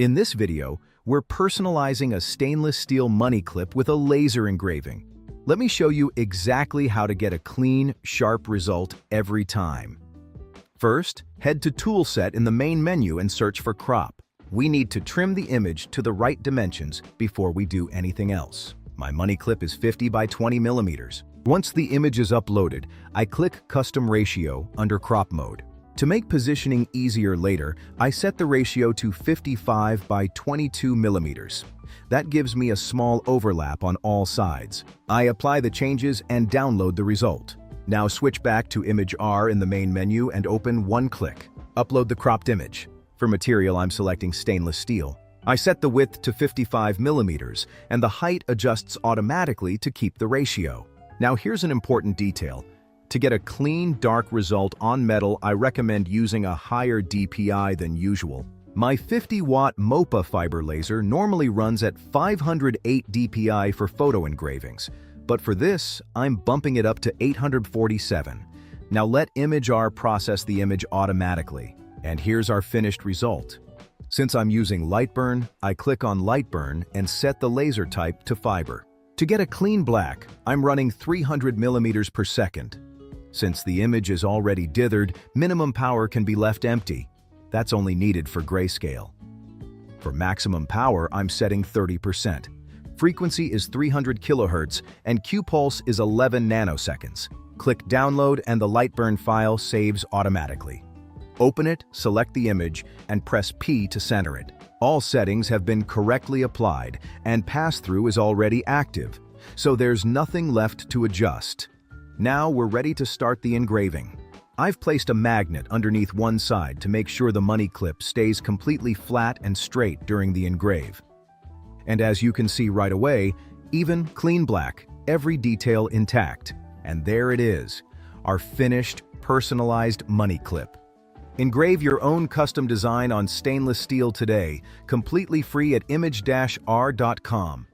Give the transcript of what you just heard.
In this video, we're personalizing a stainless steel money clip with a laser engraving. Let me show you exactly how to get a clean, sharp result every time. First, head to Toolset in the main menu and search for Crop. We need to trim the image to the right dimensions before we do anything else. My money clip is 50 by 20 millimeters. Once the image is uploaded, I click Custom Ratio under Crop mode. To make positioning easier later, I set the ratio to 55 by 22 millimeters. That gives me a small overlap on all sides. I apply the changes and download the result. Now switch back to imag-r in the main menu and open one click. Upload the cropped image. For material, I'm selecting stainless steel. I set the width to 55 millimeters, and the height adjusts automatically to keep the ratio. Now here's an important detail. To get a clean, dark result on metal, I recommend using a higher DPI than usual. My 50-watt MOPA fiber laser normally runs at 508 DPI for photo engravings, but for this, I'm bumping it up to 847. Now let imag-r process the image automatically. And here's our finished result. Since I'm using LightBurn, I click on LightBurn and set the laser type to fiber. To get a clean black, I'm running 300 millimeters per second. Since the image is already dithered, minimum power can be left empty. That's only needed for grayscale. For maximum power, I'm setting 30%. Frequency is 300 kHz and QPulse is 11 nanoseconds. Click Download and the LightBurn file saves automatically. Open it, select the image, and press P to center it. All settings have been correctly applied and pass-through is already active, so there's nothing left to adjust. Now we're ready to start the engraving. I've placed a magnet underneath one side to make sure the money clip stays completely flat and straight during the engrave. And as you can see right away, even, clean black, every detail intact. And there it is, our finished, personalized money clip. Engrave your own custom design on stainless steel today, completely free at imag-r.com.